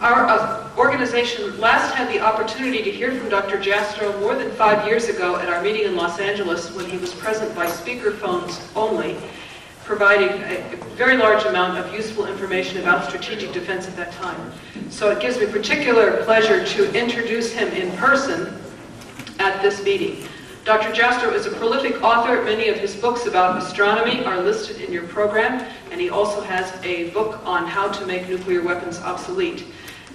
Our organization last had the opportunity to hear from Dr. Jastrow more than 5 years ago at our meeting in Los Angeles when he was present by speakerphones only, providing a very large amount of useful information about strategic defense at that time. So it gives me particular pleasure to introduce him in person at this meeting. Dr. Jastrow is a prolific author. Many of his books about astronomy are listed in your program, and he also has a book on how to make nuclear weapons obsolete.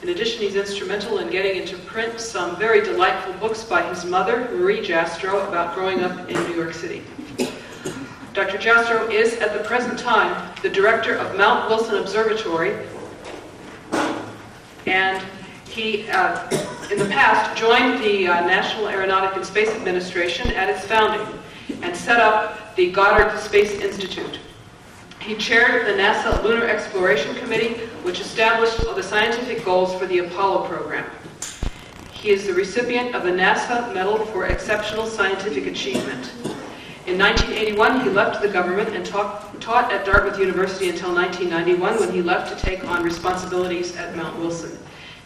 In addition, he's instrumental in getting into print some very delightful books by his mother, Marie Jastrow, about growing up in New York City. Dr. Jastrow is, at the present time, the director of Mount Wilson Observatory, and he, in the past, joined the National Aeronautic and Space Administration at its founding and set up the Goddard Space Institute. He chaired the NASA Lunar Exploration Committee, which established the scientific goals for the Apollo program. He is the recipient of the NASA Medal for Exceptional Scientific Achievement. In 1981, he left the government and taught at Dartmouth University until 1991, when he left to take on responsibilities at Mount Wilson.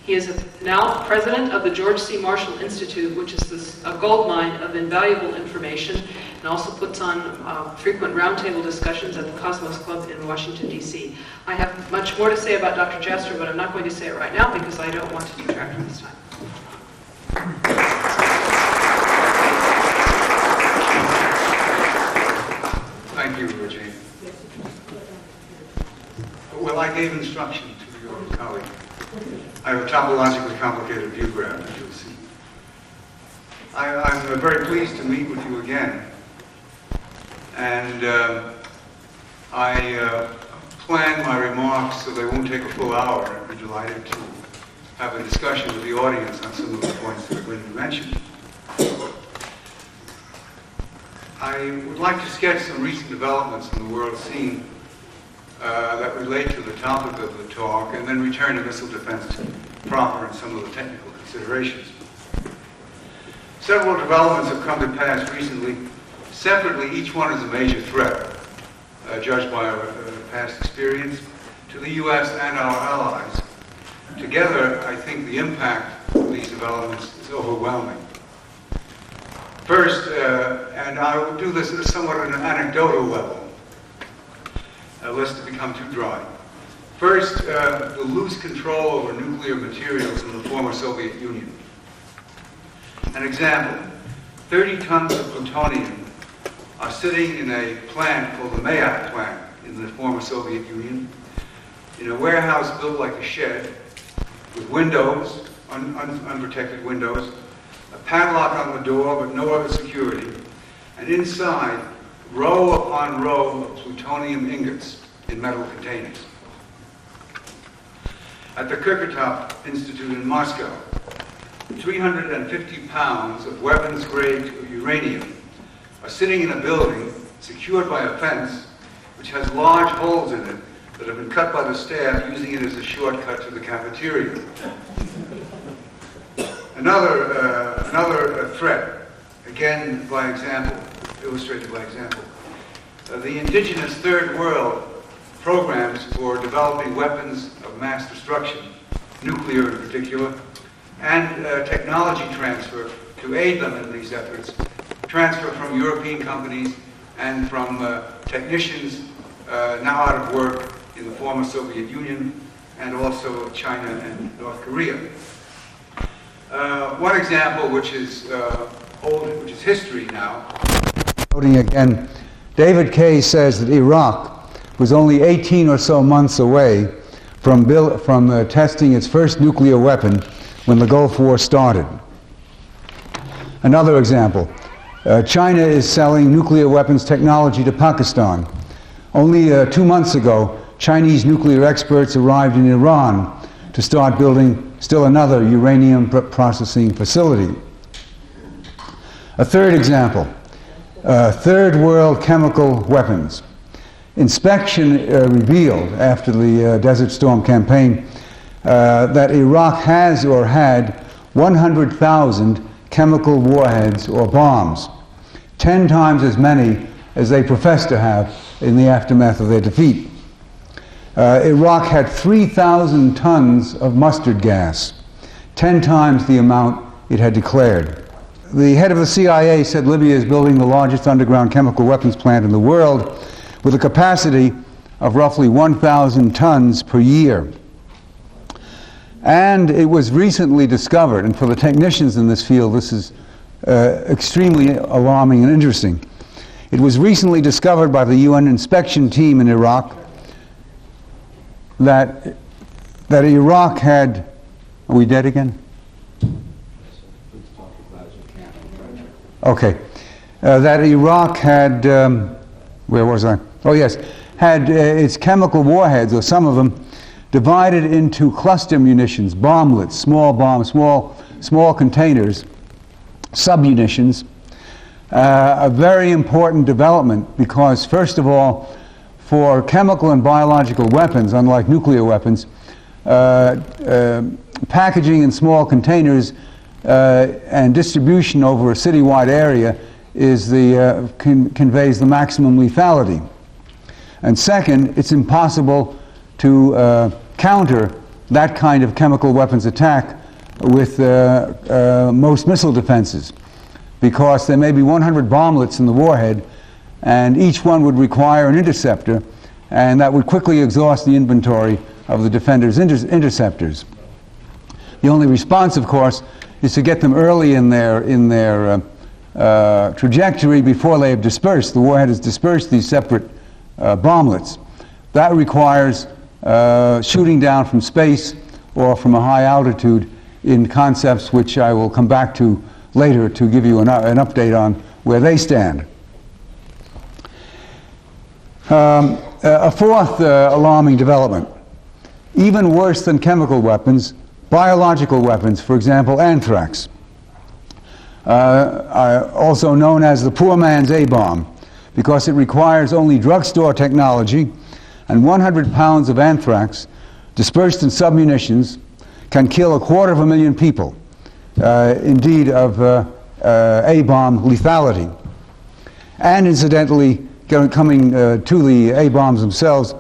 He is now president of the George C. Marshall Institute, which is a goldmine of invaluable information, and also puts on frequent roundtable discussions at the Cosmos Club in Washington, D.C. I have much more to say about Dr. Jastrow, but I'm not going to say it right now because I don't want to detract from his time. Thank you, Regine. Well, I gave instruction to your colleague. I have a topologically complicated view graph, as you'll see. I'm very pleased to meet with you again. And I planned my remarks so they won't take a full hour. I'd be delighted to have a discussion with the audience on some of the points that Linda mentioned. I would like to sketch some recent developments in the world scene that relate to the topic of the talk, and then return to missile defense proper and some of the technical considerations. Several developments have come to pass recently. Separately, each one is a major threat, judged by our past experience, to the U.S. and our allies. Together, I think the impact of these developments is overwhelming. First, and I will do this somewhat at an anecdotal level, lest it become too dry. First, the loose control over nuclear materials in the former Soviet Union. An example, 30 tons of plutonium are sitting in a plant called the Mayak plant in the former Soviet Union, in a warehouse built like a shed, with windows, unprotected windows, a padlock on the door but no other security, and inside, row upon row of plutonium ingots in metal containers. At the Kirkatov Institute in Moscow, 350 pounds of weapons-grade uranium are sitting in a building secured by a fence which has large holes in it that have been cut by the staff using it as a shortcut to the cafeteria. Another threat, again by example, illustrated by example. The indigenous third world programs for developing weapons of mass destruction, nuclear in particular, and technology transfer to aid them in these efforts, transfer from European companies and from technicians now out of work in the former Soviet Union, and also China and North Korea. One example, which is old, which is history now. Quoting again, David Kay says that Iraq was only 18 or so months away from testing its first nuclear weapon when the Gulf War started. Another example, China is selling nuclear weapons technology to Pakistan. Only 2 months ago, Chinese nuclear experts arrived in Iran to start building still another uranium processing facility. A third example, third world chemical weapons. Inspection revealed after the Desert Storm campaign that Iraq has or had 100,000 chemical warheads or bombs, 10 times as many as they profess to have in the aftermath of their defeat. Iraq had 3,000 tons of mustard gas, 10 times the amount it had declared. The head of the CIA said Libya is building the largest underground chemical weapons plant in the world with a capacity of roughly 1,000 tons per year. And it was recently discovered, and for the technicians in this field this is extremely alarming and interesting. It was recently discovered by the UN inspection team in Iraq that Iraq had... Are we dead again? Okay. That Iraq had... where was I? Oh yes. Had its chemical warheads, or some of them, divided into cluster munitions, bomblets, small bombs, small containers, submunitions. A very important development because, first of all, for chemical and biological weapons, unlike nuclear weapons, packaging in small containers and distribution over a citywide area is conveys the maximum lethality. And second, it's impossible to counter that kind of chemical weapons attack with most missile defenses, because there may be 100 bomblets in the warhead, and each one would require an interceptor, and that would quickly exhaust the inventory of the defender's interceptors. The only response, of course, is to get them early in their trajectory before they have dispersed. The warhead has dispersed these separate bomblets. That requires shooting down from space or from a high altitude in concepts which I will come back to later to give you an update on where they stand. A fourth alarming development, even worse than chemical weapons, biological weapons, for example, anthrax, also known as the poor man's A-bomb, because it requires only drugstore technology, and 100 pounds of anthrax dispersed in submunitions can kill 250,000 people, indeed of A-bomb lethality. And incidentally, coming to the A-bombs themselves,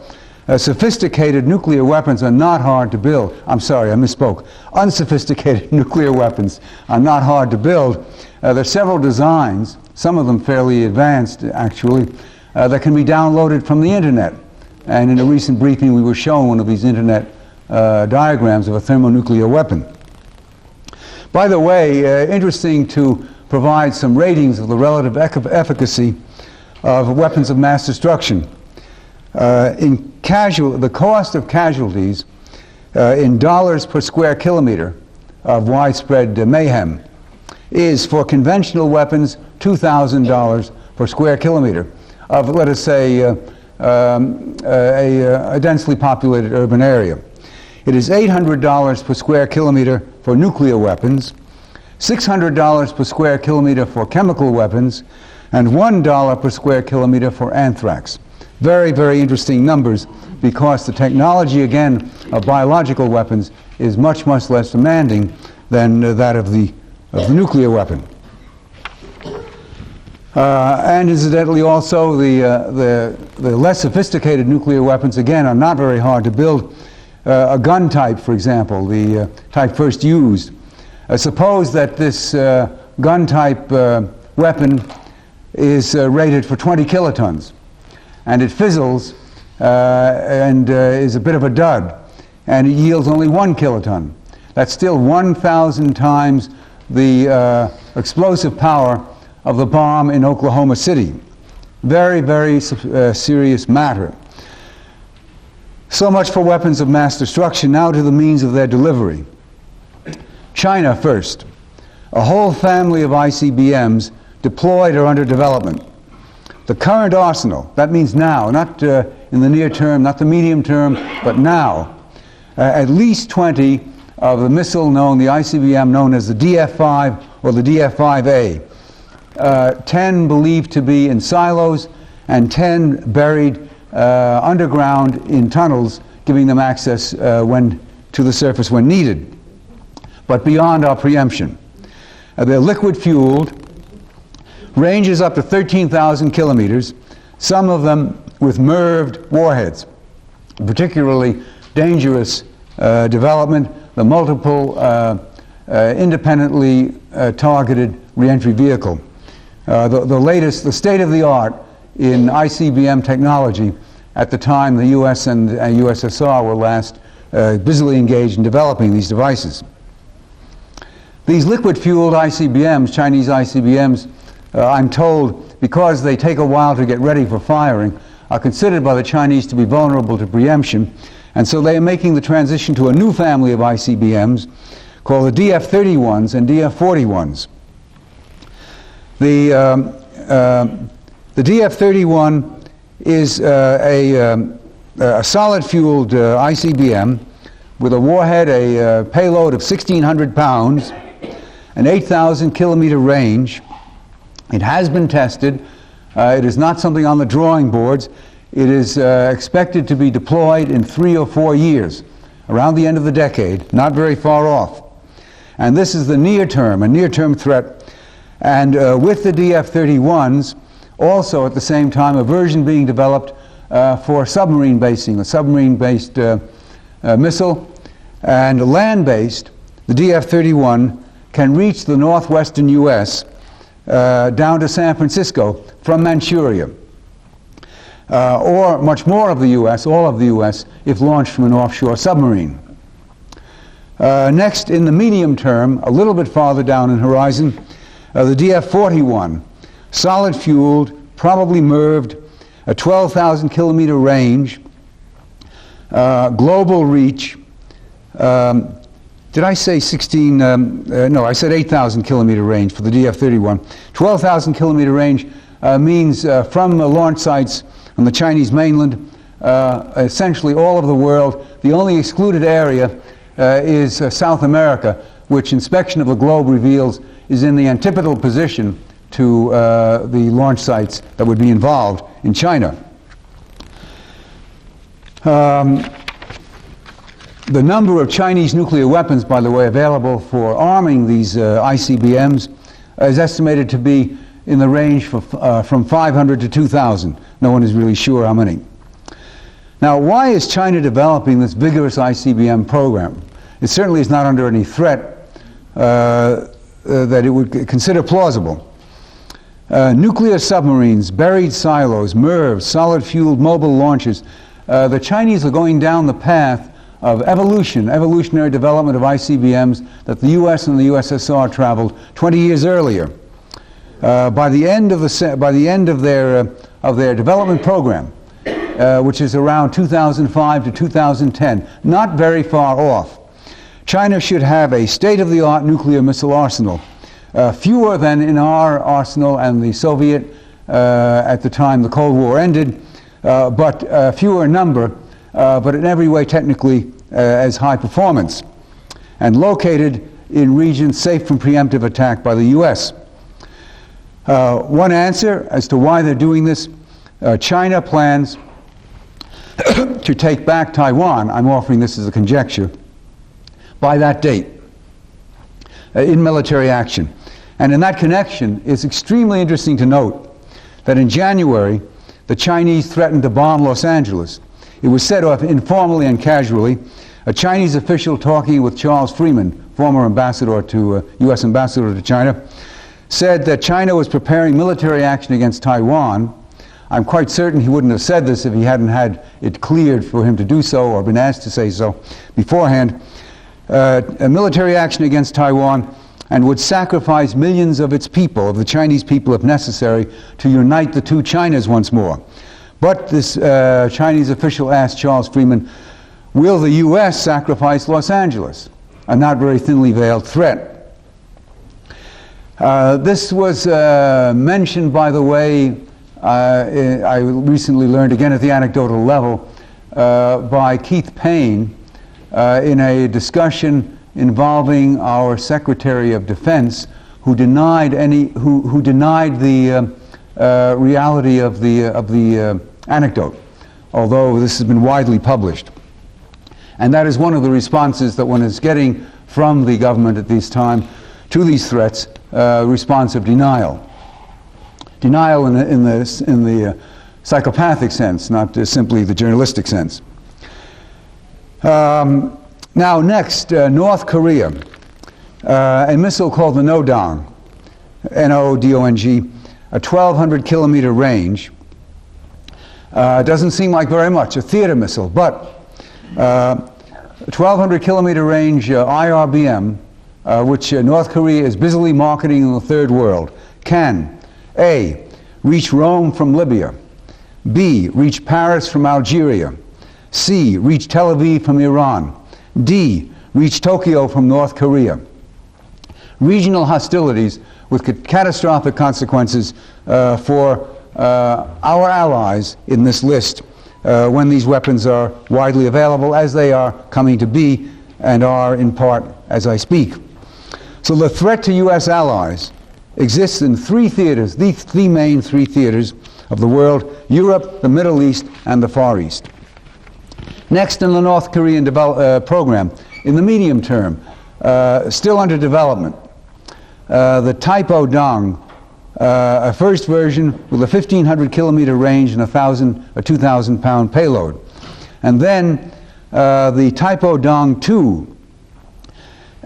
sophisticated nuclear weapons are not hard to build. I'm sorry, I misspoke. Unsophisticated nuclear weapons are not hard to build. There are several designs, some of them fairly advanced actually, that can be downloaded from the internet. And in a recent briefing we were shown one of these internet diagrams of a thermonuclear weapon. By the way, interesting to provide some ratings of the relative efficacy of weapons of mass destruction. The cost of casualties in dollars per square kilometer of widespread mayhem is, for conventional weapons, $2,000 per square kilometer of, let us say, a densely populated urban area. It is $800 per square kilometer for nuclear weapons, $600 per square kilometer for chemical weapons, and $1 per square kilometer for anthrax. Very, very interesting numbers, because the technology, again, of biological weapons is much, much less demanding than that of the nuclear weapon. And incidentally also, the less sophisticated nuclear weapons, again, are not very hard to build. A gun type, for example, the type first used. Suppose that this gun type weapon is rated for 20 kilotons, and it fizzles and is a bit of a dud, and it yields only 1 kiloton. That's still 1,000 times the explosive power of the bomb in Oklahoma City. Very, very serious matter. So much for weapons of mass destruction. Now to the means of their delivery. China first. A whole family of ICBMs deployed or under development. The current arsenal, that means now, not in the near term, not the medium term, but now, at least 20 of the missile known, the ICBM known as the DF-5 or the DF-5A. 10 believed to be in silos, and 10 buried underground in tunnels, giving them access to the surface when needed, but beyond our preemption. They're liquid-fueled, ranges up to 13,000 kilometers, some of them with MIRVed warheads. particularly dangerous development, the multiple independently targeted reentry vehicle. The state-of-the-art in ICBM technology at the time the US and USSR were last busily engaged in developing these devices. These liquid-fueled ICBMs, Chinese ICBMs, I'm told, because they take a while to get ready for firing, are considered by the Chinese to be vulnerable to preemption, and so they are making the transition to a new family of ICBMs called the DF-31s and DF-41s. The DF-31 is a solid-fueled ICBM with a warhead, a payload of 1,600 pounds, an 8,000-kilometer range. It has been tested. It is not something on the drawing boards. It is expected to be deployed in 3 or 4 years, around the end of the decade, not very far off. And this is the a near-term threat. And with the DF-31s, also at the same time, a version being developed for submarine basing, a submarine-based missile, and land-based, the DF-31 can reach the northwestern U.S. Down to San Francisco from Manchuria, or much more of the U.S., all of the U.S., if launched from an offshore submarine. Next, in the medium term, a little bit farther down in horizon, the DF-41, solid-fueled, probably MIRVed, a 12,000-kilometer range, global reach. Did I say 16? No, I said 8,000-kilometer range for the DF-31. 12,000-kilometer range means from launch sites on the Chinese mainland, essentially all of the world. The only excluded area is South America, which inspection of the globe reveals is in the antipodal position to the launch sites that would be involved in China. The number of Chinese nuclear weapons, by the way, available for arming these ICBMs is estimated to be in the range from 500 to 2,000. No one is really sure how many. Now, why is China developing this vigorous ICBM program? It certainly is not under any threat that it would consider plausible. Nuclear submarines, buried silos, MIRVs, solid-fueled mobile launchers. The Chinese are going down the path of evolutionary development of ICBMs that the U.S. and the USSR traveled 20 years earlier. By the end of their development program, which is around 2005 to 2010, not very far off, China should have a state-of-the-art nuclear missile arsenal, fewer than in our arsenal and the Soviet at the time the Cold War ended, but fewer in number, but in every way technically as high performance, and located in regions safe from preemptive attack by the U.S. One answer as to why they're doing this, China plans to take back Taiwan, I'm offering this as a conjecture, by that date, in military action. And in that connection, it's extremely interesting to note that in January, the Chinese threatened to bomb Los Angeles. It was said off informally and casually. A Chinese official talking with Charles Freeman, former ambassador to U.S. ambassador to China, said that China was preparing military action against Taiwan. I'm quite certain he wouldn't have said this if he hadn't had it cleared for him to do so or been asked to say so beforehand. A military action against Taiwan, and would sacrifice millions of its people, of the Chinese people if necessary, to unite the two Chinas once more. But this Chinese official asked Charles Freeman, will the U.S. sacrifice Los Angeles? A not very thinly veiled threat. This was mentioned, by the way, I recently learned again at the anecdotal level, by Keith Payne in a discussion involving our Secretary of Defense, who denied the reality of the anecdote, although this has been widely published. And that is one of the responses that one is getting from the government at this time to these threats, response of denial. Denial in the psychopathic sense, not simply the journalistic sense. Now next, North Korea. A missile called the Nodong, N-O-D-O-N-G, a 1,200 kilometer range. Doesn't seem like very much, a theater missile, but 1,200 kilometer range IRBM, which North Korea is busily marketing in the third world, can A, reach Rome from Libya, B, reach Paris from Algeria, C, reach Tel Aviv from Iran, D, reach Tokyo from North Korea. Regional hostilities with catastrophic consequences for our allies in this list when these weapons are widely available, as they are coming to be and are in part as I speak. So the threat to U.S. allies exists in three theaters, the main three theaters of the world: Europe, the Middle East, and the Far East. Next, in the North Korean program, in the medium term, still under development, the Taepodong, a first version with a 1,500 kilometer range and a 2,000 pound payload. And then the Taepodong 2,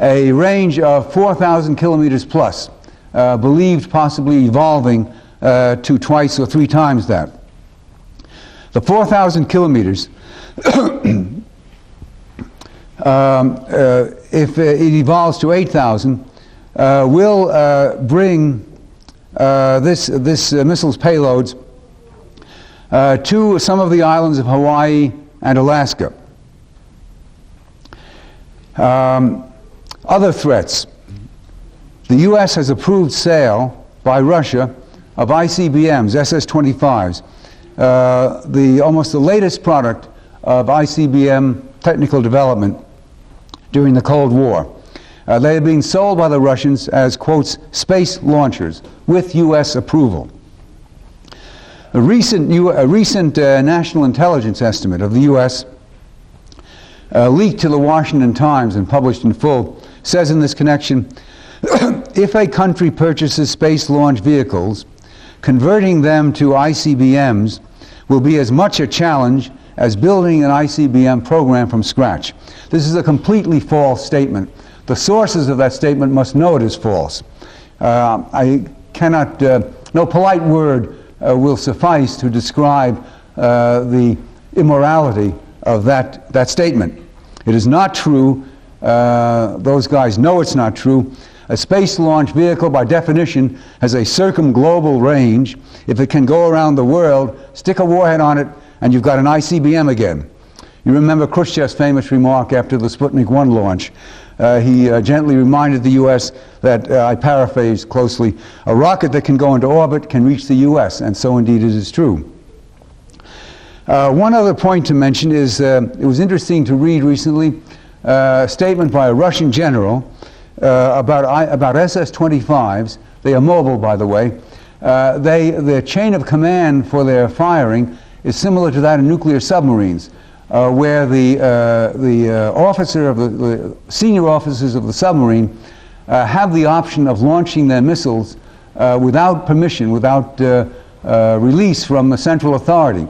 a range of 4,000 kilometers plus, believed possibly evolving to twice or three times that. The 4,000 kilometers, if it evolves to 8,000, will bring this missile's payloads to some of the islands of Hawaii and Alaska. Other threats. The U.S. has approved sale by Russia of ICBMs, SS-25s, almost the latest product of ICBM technical development during the Cold War. They are being sold by the Russians as, quotes, space launchers with U.S. approval. A recent national intelligence estimate of the U.S. Leaked to the Washington Times and published in full says in this connection, if a country purchases space launch vehicles, converting them to ICBMs will be as much a challenge as building an ICBM program from scratch. This is a completely false statement. The sources of that statement must know it is false. I cannot, no polite word will suffice to describe the immorality of that statement. It is not true. Those guys know it's not true. A space launch vehicle, by definition, has a circumglobal range. If it can go around the world, stick a warhead on it, and you've got an ICBM again. You remember Khrushchev's famous remark after the Sputnik 1 launch. He gently reminded the U.S. that, I paraphrase closely, a rocket that can go into orbit can reach the U.S., and so indeed it is true. One other point to mention is, it was interesting to read recently a statement by a Russian general about SS-25s. They are mobile, by the way. The chain of command for their firing is similar to that of nuclear submarines, where the senior officers of the submarine have the option of launching their missiles without permission, without release from the central authority.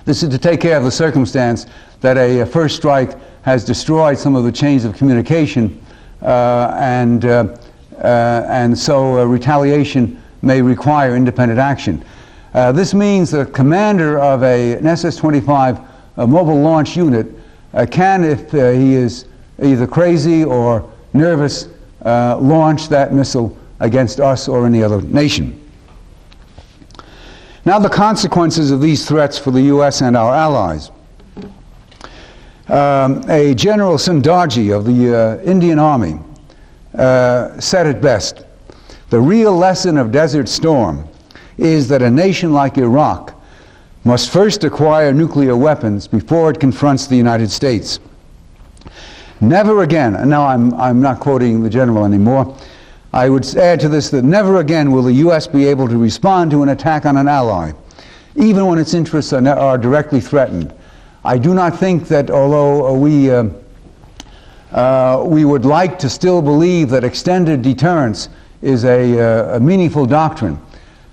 This is to take care of the circumstance that a first strike has destroyed some of the chains of communication, and so retaliation may require independent action. This means the commander of an SS-25 mobile launch unit can, if he is either crazy or nervous, launch that missile against us or any other nation. Now the consequences of these threats for the U.S. and our allies. A General Sundarji of the Indian Army said it best: the real lesson of Desert Storm is that a nation like Iraq must first acquire nuclear weapons before it confronts the United States. Never again, and now I'm not quoting the general anymore, I would add to this that never again will the U.S. be able to respond to an attack on an ally, even when its interests are directly threatened. I do not think that, although we would like to still believe that extended deterrence is a meaningful doctrine,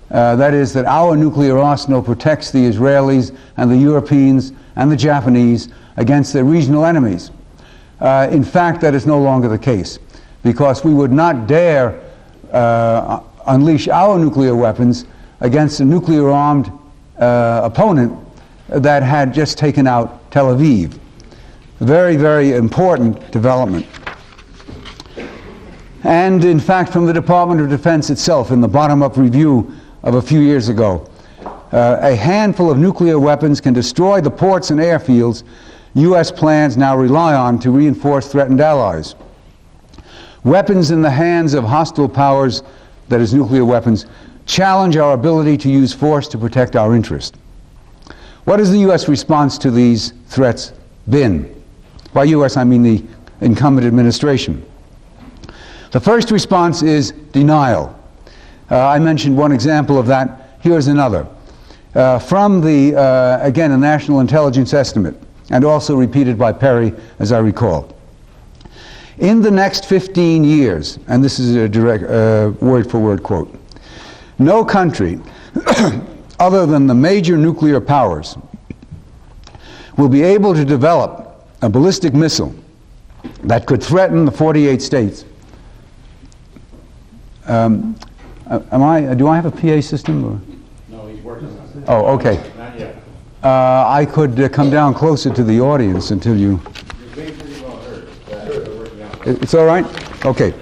that is, that our nuclear arsenal protects the Israelis and the Europeans and the Japanese against their regional enemies. In fact, that is no longer the case, because we would not dare unleash our nuclear weapons against a nuclear-armed opponent that had just taken out Tel Aviv. Very, very important development. And in fact, from the Department of Defense itself, in the bottom-up review of a few years ago, a handful of nuclear weapons can destroy the ports and airfields U.S. plans now rely on to reinforce threatened allies. Weapons in the hands of hostile powers, that is nuclear weapons, challenge our ability to use force to protect our interest. What has the U.S. response to these threats been? By U.S. I mean the incumbent administration. The first response is denial. I mentioned one example of that. Here's another. From the, again, a national intelligence estimate, and also repeated by Perry, as I recall. In the next 15 years, and this is a direct word-for-word quote, no country other than the major nuclear powers will be able to develop a ballistic missile that could threaten the 48 states. Do I have a PA system? Or? No, he's working on it. Oh, okay. Not yet. I could come down closer to the audience until you... You're being pretty well heard. We're working on it. It's all right? Okay.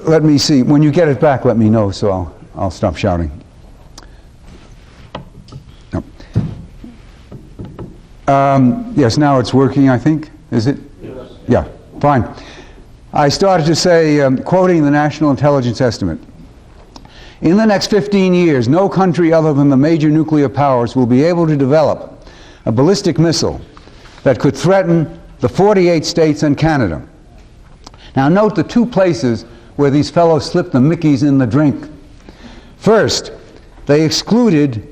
Let me see. When you get it back, let me know, so I'll stop shouting. No. Yes, now it's working, I think. Is it? Yes. Yeah, fine. I started to say, quoting the National Intelligence Estimate, in the next 15 years, no country other than the major nuclear powers will be able to develop a ballistic missile that could threaten the 48 states and Canada. Now note the two places where these fellows slipped the Mickeys in the drink. First, they excluded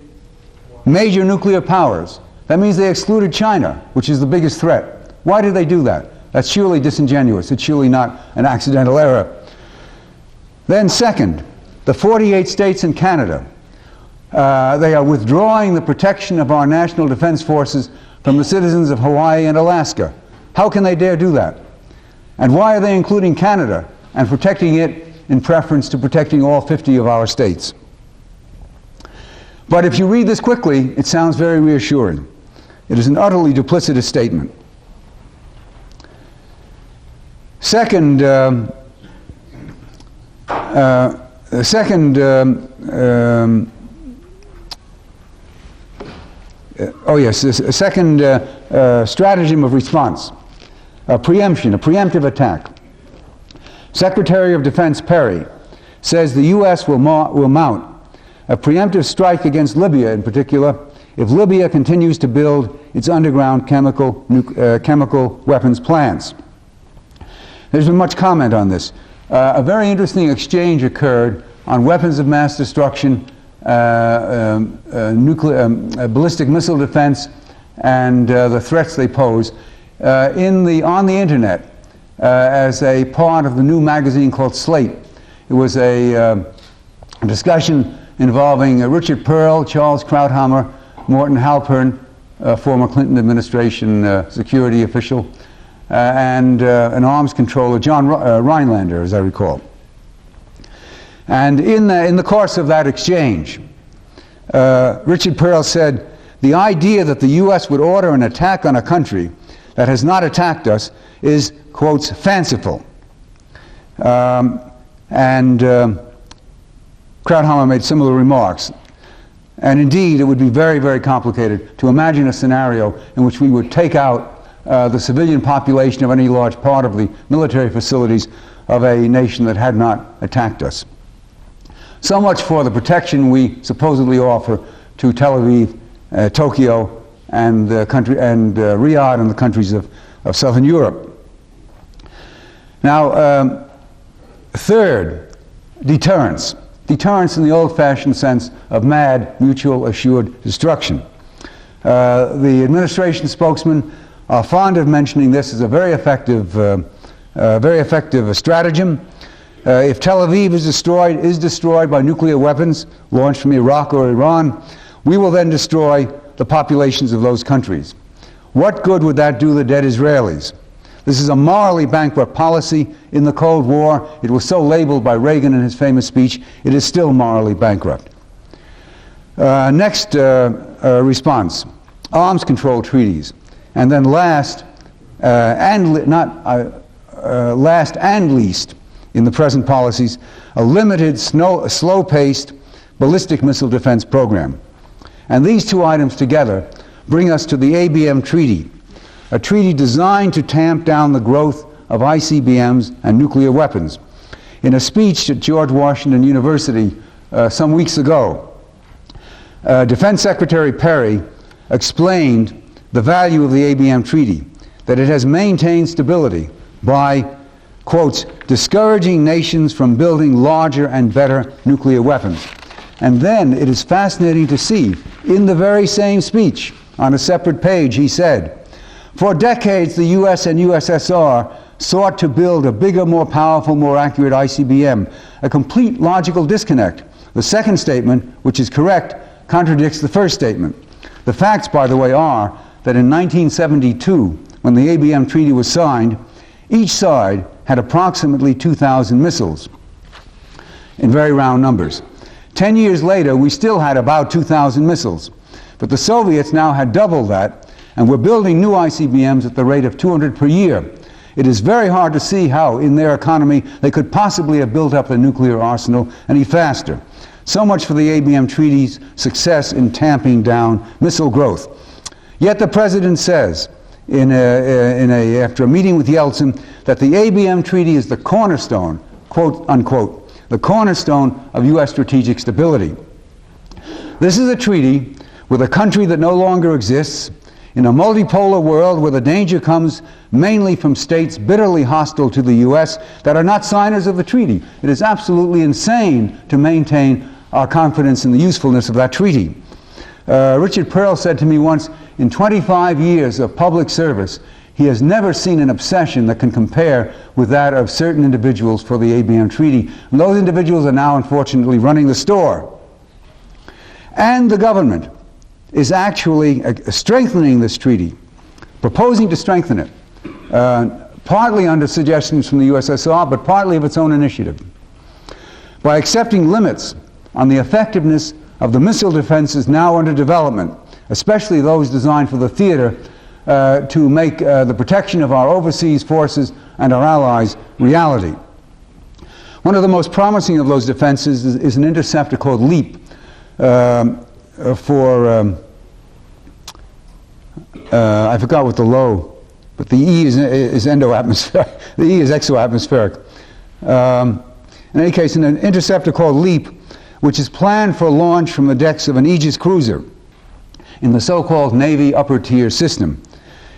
major nuclear powers. That means they excluded China, which is the biggest threat. Why did they do that? That's surely disingenuous. It's surely not an accidental error. Then second, the 48 states and Canada, they are withdrawing the protection of our national defense forces from the citizens of Hawaii and Alaska. How can they dare do that? And why are they including Canada and protecting it in preference to protecting all 50 of our states? But if you read this quickly, it sounds very reassuring. It is an utterly duplicitous statement. Second, oh yes, a second stratagem of response, a preemptive attack. Secretary of Defense Perry says the U.S. will mount a preemptive strike against Libya in particular if Libya continues to build its underground chemical weapons plants. There's been much comment on this. A very interesting exchange occurred on weapons of mass destruction, ballistic missile defense, and the threats they pose on the internet as a part of the new magazine called Slate. It was a discussion involving Richard Pearl, Charles Krauthammer, Morton Halpern, former Clinton administration security official, and an arms controller, John Rhinelander, as I recall. And in the course of that exchange, Richard Pearl said, the idea that the U.S. would order an attack on a country that has not attacked us is, quotes, fanciful. Krauthammer made similar remarks. And indeed, it would be very, very complicated to imagine a scenario in which we would take out the civilian population of any large part of the military facilities of a nation that had not attacked us. So much for the protection we supposedly offer to Tel Aviv, Tokyo, and Riyadh and the countries of Southern Europe. Now, third, deterrence. Deterrence in the old-fashioned sense of mad, mutual assured destruction. The administration spokesmen are fond of mentioning this as a very effective stratagem. If Tel Aviv is destroyed by nuclear weapons launched from Iraq or Iran, we will then destroy the populations of those countries. What good would that do the dead Israelis? This is a morally bankrupt policy. In the Cold War, it was so labeled by Reagan in his famous speech. It is still morally bankrupt. Next response, arms control treaties. And then last and least in the present policies, a limited, slow-paced ballistic missile defense program. And these two items together bring us to the ABM Treaty, a treaty designed to tamp down the growth of ICBMs and nuclear weapons. In a speech at George Washington University some weeks ago, Defense Secretary Perry explained the value of the ABM Treaty, that it has maintained stability by, quotes, discouraging nations from building larger and better nuclear weapons. And then it is fascinating to see, in the very same speech, on a separate page, he said, for decades the US and USSR sought to build a bigger, more powerful, more accurate ICBM, a complete logical disconnect. The second statement, which is correct, contradicts the first statement. The facts, by the way, are that in 1972, when the ABM Treaty was signed, each side had approximately 2,000 missiles, in very round numbers. 10 years later, we still had about 2,000 missiles, but the Soviets now had double that, and were building new ICBMs at the rate of 200 per year. It is very hard to see how, in their economy, they could possibly have built up a nuclear arsenal any faster. So much for the ABM Treaty's success in tamping down missile growth. Yet the President says, after a meeting with Yeltsin, that the ABM Treaty is the cornerstone, quote unquote, the cornerstone of U.S. strategic stability. This is a treaty with a country that no longer exists, in a multipolar world where the danger comes mainly from states bitterly hostile to the U.S. that are not signers of the treaty. It is absolutely insane to maintain our confidence in the usefulness of that treaty. Richard Pearl said to me once, in 25 years of public service, he has never seen an obsession that can compare with that of certain individuals for the ABM Treaty. And those individuals are now, unfortunately, running the store. And the government is actually strengthening this treaty, proposing to strengthen it, partly under suggestions from the USSR, but partly of its own initiative, by accepting limits on the effectiveness of the missile defenses now under development, especially those designed for the theater, to make the protection of our overseas forces and our allies reality. One of the most promising of those defenses is an interceptor called LEAP, I forgot what the low, but the E is endo-atmospheric. The E is exo-atmospheric. In any case, an interceptor called LEAP, which is planned for launch from the decks of an Aegis cruiser in the so-called Navy upper tier system.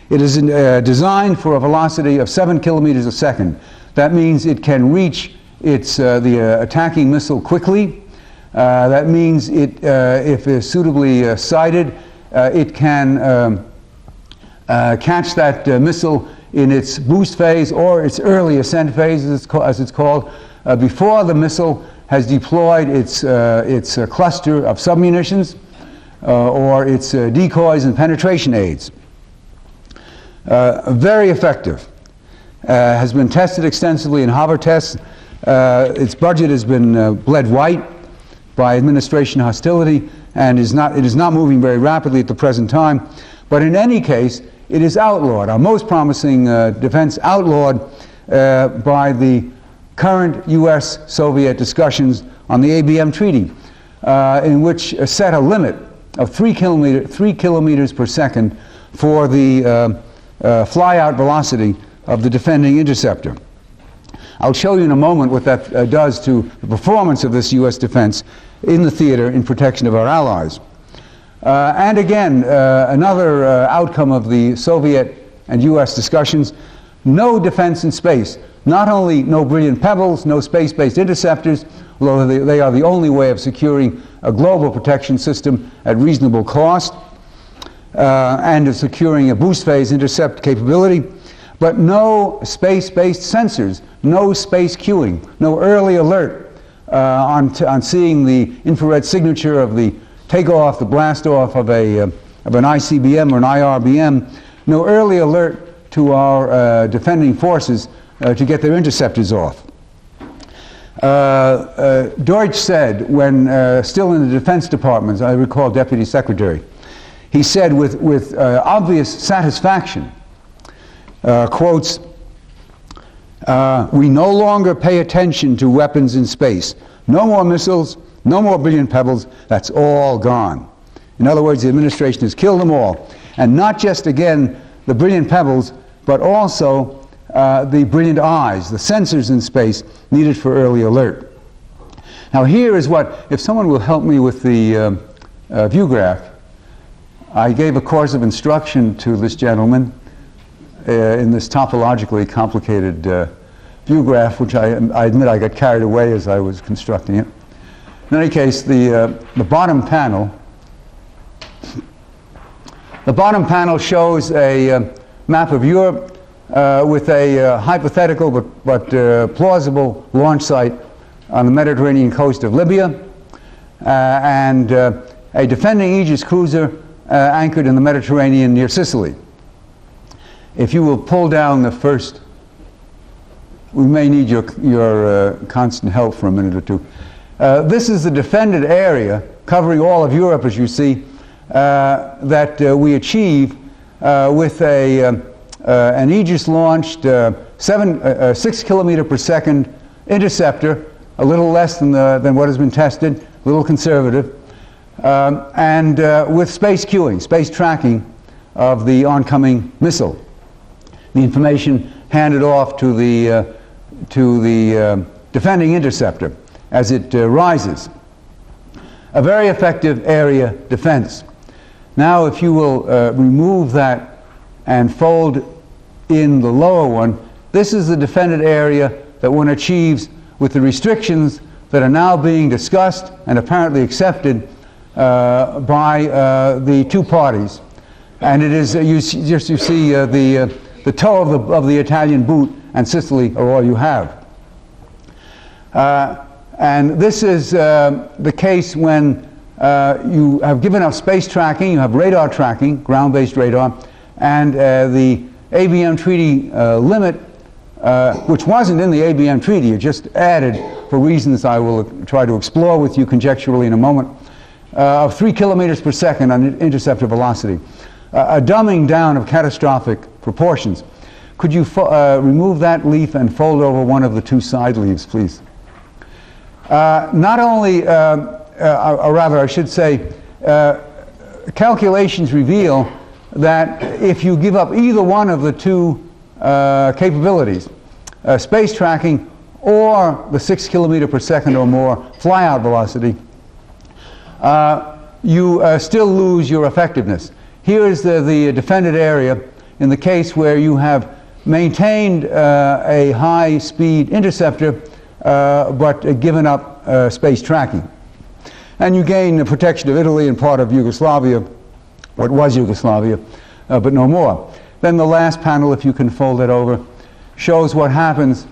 It is designed for a velocity of 7 kilometers a second. That means it can reach the attacking missile quickly. That means it, if it's suitably sighted, it can catch that missile in its boost phase or its early ascent phase, as it's called, before the missile has deployed its cluster of submunitions or its decoys and penetration aids. Very effective. Has been tested extensively in hover tests. Its budget has been bled white by administration hostility, and it is not moving very rapidly at the present time. But in any case, it is outlawed, our most promising defense outlawed by the current U.S.-Soviet discussions on the ABM Treaty, in which set a limit of 3 kilometers per second for the fly-out velocity of the defending interceptor. I'll show you in a moment what that does to the performance of this U.S. defense in the theater in protection of our allies. And again, another outcome of the Soviet and U.S. discussions, no defense in space. Not only no brilliant pebbles, no space-based interceptors, although they are the only way of securing a global protection system at reasonable cost, and of securing a boost phase intercept capability, but no space-based sensors, no space cueing, no early alert on seeing the infrared signature of the takeoff, the blast off of a of an ICBM or an IRBM, no early alert to our defending forces to get their interceptors off. Deutsch said, when still in the Defense Department, I recall Deputy Secretary, he said with obvious satisfaction, quotes, "We no longer pay attention to weapons in space. No more missiles, no more brilliant pebbles, that's all gone." In other words, the administration has killed them all. And not just, again, the brilliant pebbles, but also the brilliant eyes, the sensors in space needed for early alert. Now here is what, if someone will help me with the view graph, I gave a course of instruction to this gentleman in this topologically complicated view graph, which I admit I got carried away as I was constructing it. In any case, the bottom panel shows a map of Europe with a hypothetical but plausible launch site on the Mediterranean coast of Libya, and a defending Aegis cruiser anchored in the Mediterranean near Sicily. If you will pull down the first, we may need your constant help for a minute or two. This is the defended area covering all of Europe, as you see, that we achieve with an Aegis-launched 6 kilometer per second interceptor, a little less than what has been tested, a little conservative, and with space queuing, space tracking of the oncoming missile. The information handed off to the defending interceptor as it rises. A very effective area defense. Now, if you will remove that and fold in the lower one, this is the defended area that one achieves with the restrictions that are now being discussed and apparently accepted by the two parties. And it is, you see the toe of the Italian boot and Sicily are all you have. And this is the case when you have given up space tracking, you have radar tracking, ground-based radar, and the ABM treaty limit, which wasn't in the ABM treaty, it just added, for reasons I will try to explore with you conjecturally in a moment, of 3 kilometers per second on interceptor velocity. A dumbing down of catastrophic proportions. Could you remove that leaf and fold over one of the two side leaves, please? Not only, or rather I should say, calculations reveal that if you give up either one of the two capabilities, space tracking or the 6 kilometer per second or more flyout velocity, you still lose your effectiveness. Here is the defended area in the case where you have maintained a high-speed interceptor but given up space tracking. And you gain the protection of Italy and part of Yugoslavia, what was Yugoslavia, but no more. Then the last panel, if you can fold it over, shows what happens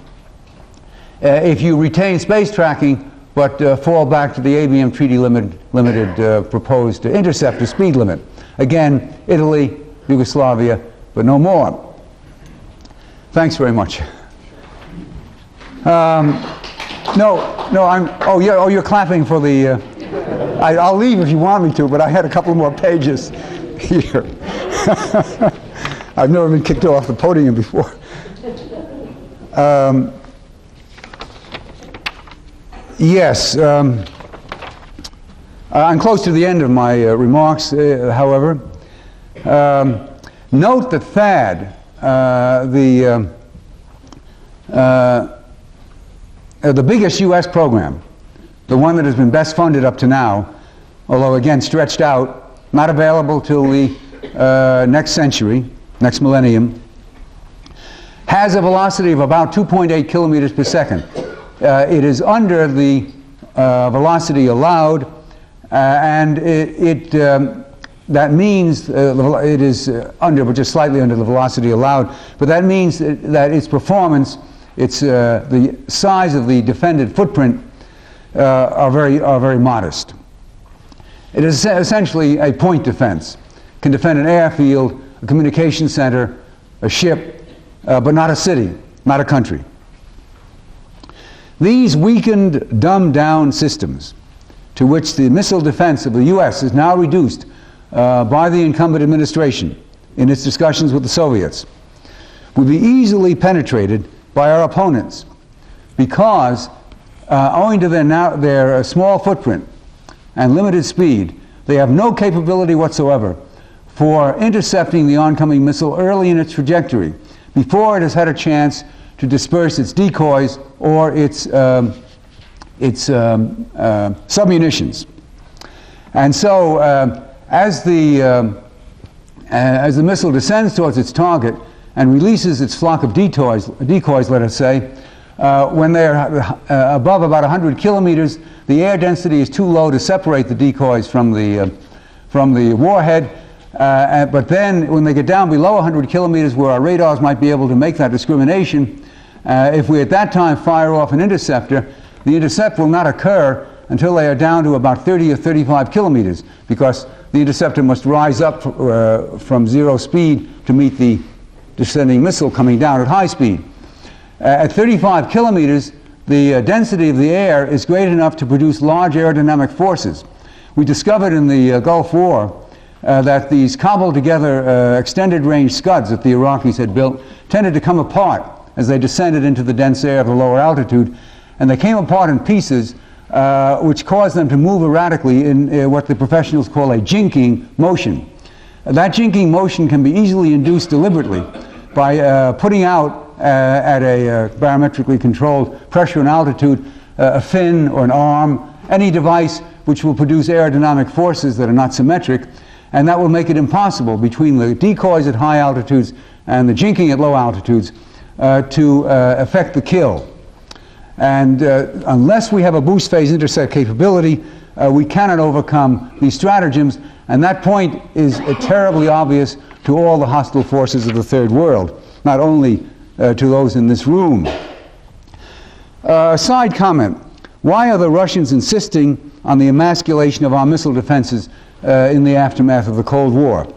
if you retain space tracking but fall back to the ABM treaty limited proposed interceptor speed limit. Again, Italy, Yugoslavia, but no more. Thanks very much. You're clapping for the, I'll leave if you want me to, but I had a couple more pages here. I've never been kicked off the podium before. Yes, I'm close to the end of my remarks, however. Note that THAAD, the biggest U.S. program, the one that has been best funded up to now, although again stretched out, not available till the next century, next millennium, has a velocity of about 2.8 kilometers per second. It is under the velocity allowed, and that means it is under, but just slightly under the velocity allowed. But that means that its performance, the size of the defended footprint are very modest. It is essentially a point defense. can defend an airfield, a communication center, a ship, but not a city, not a country. These weakened, dumbed-down systems, to which the missile defense of the U.S. is now reduced by the incumbent administration in its discussions with the Soviets, would be easily penetrated by our opponents because, owing to their small footprint and limited speed, they have no capability whatsoever for intercepting the oncoming missile early in its trajectory, before it has had a chance to disperse its decoys or its submunitions. And so, as the missile descends towards its target and releases its flock of decoys, let us say, when they're above about 100 kilometers, the air density is too low to separate the decoys from the warhead. But then, when they get down below 100 kilometers, where our radars might be able to make that discrimination, if we at that time fire off an interceptor, the intercept will not occur until they are down to about 30 or 35 kilometers, because the interceptor must rise up from zero speed to meet the descending missile coming down at high speed. At 35 kilometers, the density of the air is great enough to produce large aerodynamic forces. We discovered in the Gulf War that these cobbled together extended range Scuds that the Iraqis had built tended to come apart as they descended into the dense air of the lower altitude, and they came apart in pieces which caused them to move erratically in what the professionals call a jinking motion. That jinking motion can be easily induced deliberately by putting out at a barometrically controlled pressure and altitude a fin or an arm, any device which will produce aerodynamic forces that are not symmetric, and that will make it impossible between the decoys at high altitudes and the jinking at low altitudes to affect the kill. And unless we have a boost phase intercept capability, we cannot overcome these stratagems, and that point is terribly obvious to all the hostile forces of the Third World, not only to those in this room. Side comment: why are the Russians insisting on the emasculation of our missile defenses in the aftermath of the Cold War?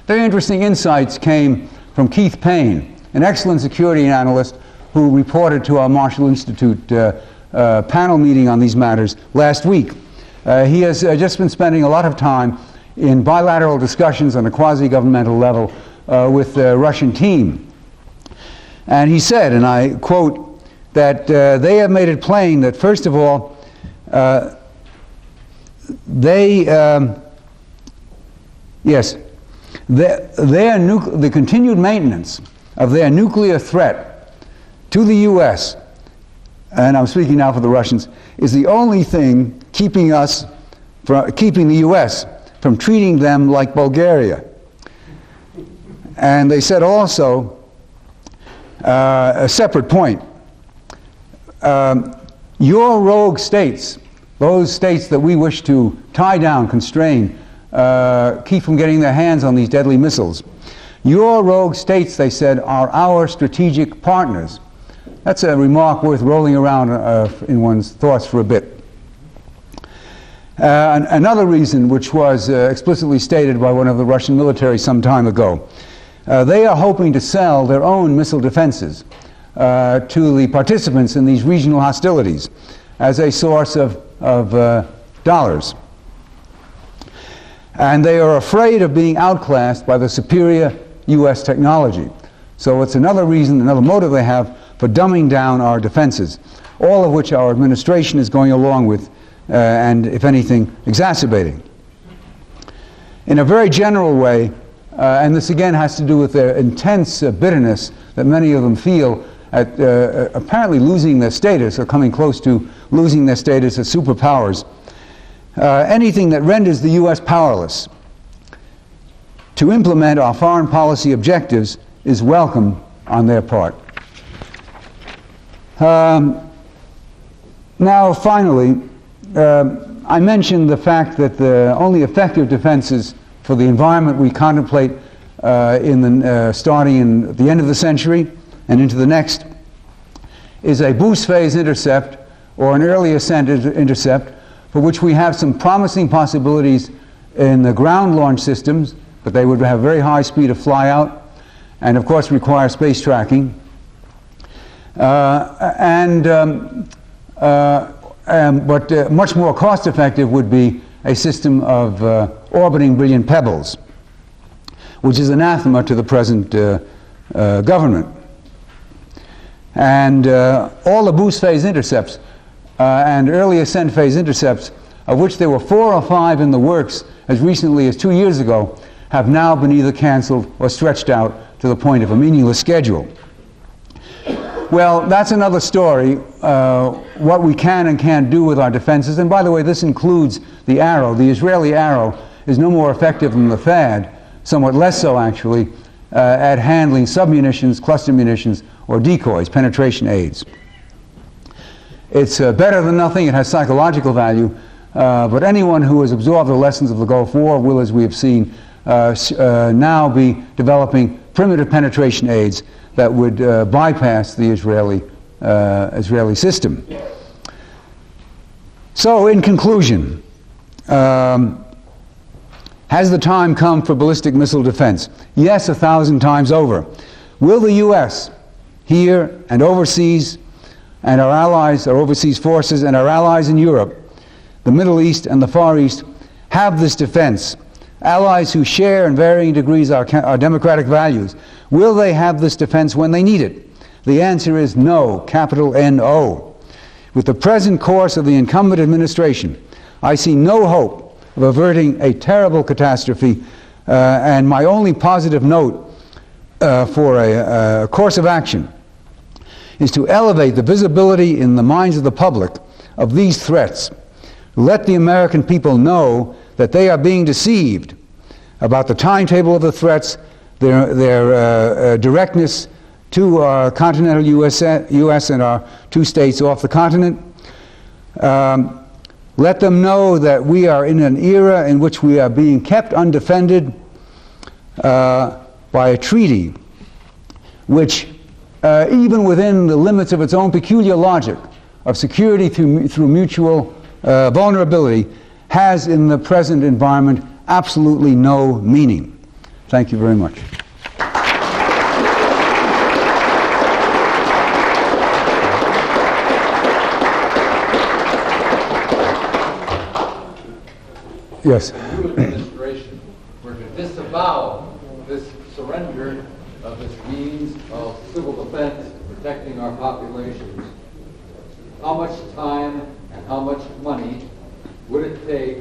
Very interesting insights came from Keith Payne, an excellent security analyst who reported to our Marshall Institute panel meeting on these matters last week. He has just been spending a lot of time in bilateral discussions on a quasi-governmental level with the Russian team. And he said, and I quote, that they have made it plain that, first of all, the continued maintenance of their nuclear threat to the U.S., and I'm speaking now for the Russians, is the only thing keeping the U.S. from treating them like Bulgaria. And they said also, a separate point, your rogue states, those states that we wish to tie down, constrain, keep from getting their hands on these deadly missiles, your rogue states, they said, are our strategic partners. That's a remark worth rolling around in one's thoughts for a bit. Another reason, which was explicitly stated by one of the Russian military some time ago, they are hoping to sell their own missile defenses to the participants in these regional hostilities as a source of dollars. And they are afraid of being outclassed by the superior U.S. technology. So it's another reason, another motive they have for dumbing down our defenses, all of which our administration is going along with, and if anything, exacerbating. In a very general way, and this again has to do with their intense bitterness that many of them feel at apparently losing their status or coming close to losing their status as superpowers. Anything that renders the U.S. powerless to implement our foreign policy objectives is welcome on their part. Now, finally, I mentioned the fact that the only effective defenses for the environment we contemplate starting in the end of the century and into the next is a boost phase intercept or an early ascent intercept, for which we have some promising possibilities in the ground launch systems but they would have very high speed of flyout, and of course require space tracking. But much more cost-effective would be a system of orbiting brilliant pebbles, which is anathema to the present government. And all the boost phase intercepts and early ascent phase intercepts, of which there were 4 or 5 in the works as recently as 2 years ago, have now been either canceled or stretched out to the point of a meaningless schedule. Well, that's another story, what we can and can't do with our defenses. And by the way, this includes the Arrow. The Israeli Arrow is no more effective than the THAAD, somewhat less so actually, at handling submunitions, cluster munitions, or decoys, penetration aids. It's better than nothing. It has psychological value. But anyone who has absorbed the lessons of the Gulf War will, as we have seen, now be developing primitive penetration aids that would bypass the Israeli system. So, in conclusion, has the time come for ballistic missile defense? Yes, 1,000 times over. Will the U.S. here and overseas, and our allies, our overseas forces, and our allies in Europe, the Middle East and the Far East, have this defense? Allies who share in varying degrees our democratic values, will they have this defense when they need it? The answer is no, capital N-O. With the present course of the incumbent administration, I see no hope of averting a terrible catastrophe, and my only positive note for a course of action is to elevate the visibility in the minds of the public of these threats. Let the American people know that they are being deceived about the timetable of the threats, their directness to our continental U.S. and our 2 states off the continent. Let them know that we are in an era in which we are being kept undefended by a treaty which, even within the limits of its own peculiar logic of security through mutual vulnerability, has in the present environment absolutely no meaning. Thank you very much. Yes. New administration were to disavow this surrender of this means of civil defense protecting our populations, how much time and how much money would it take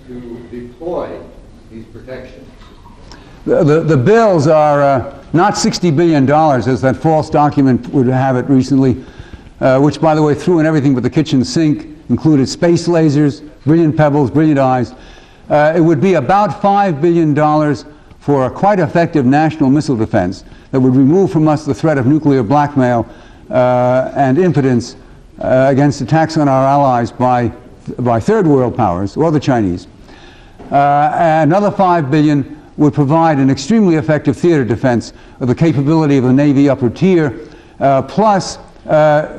to deploy these protections? The bills are not $60 billion, as that false document would have it recently, which, by the way, threw in everything but the kitchen sink, included space lasers, brilliant pebbles, brilliant eyes. It would be about $5 billion for a quite effective national missile defense that would remove from us the threat of nuclear blackmail and impotence against attacks on our allies by third world powers or the Chinese. Another $5 billion would provide an extremely effective theater defense of the capability of the Navy upper tier, plus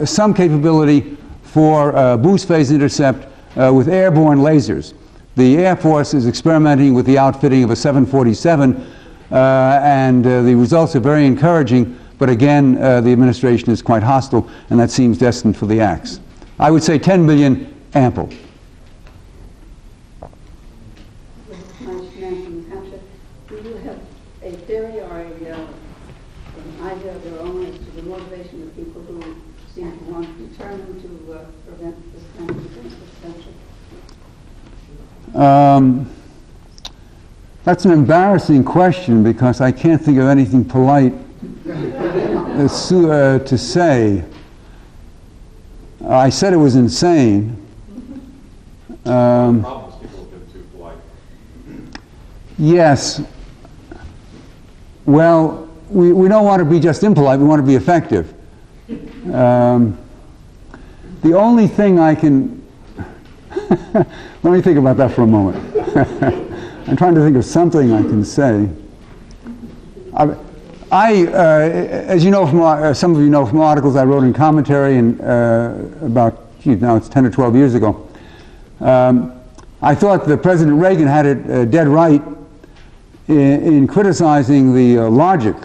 some capability for boost phase intercept with airborne lasers. The Air Force is experimenting with the outfitting of a 747, and the results are very encouraging, but again, the administration is quite hostile, and that seems destined for the axe. I would say $10 billion, ample. Do you have a theory or an idea of your own as to the motivation of people who seem to want to determine to prevent this kind of defenseless venture? That's an embarrassing question because I can't think of anything polite to say. I said it was insane. Problems people have been too polite. Yes. Well, we don't want to be just impolite, we want to be effective. The only thing I can... Let me think about that for a moment. I'm trying to think of something I can say. As you know from some of you know from articles I wrote in commentary and about, now it's 10 or 12 years ago, I thought that President Reagan had it dead right in criticizing the logic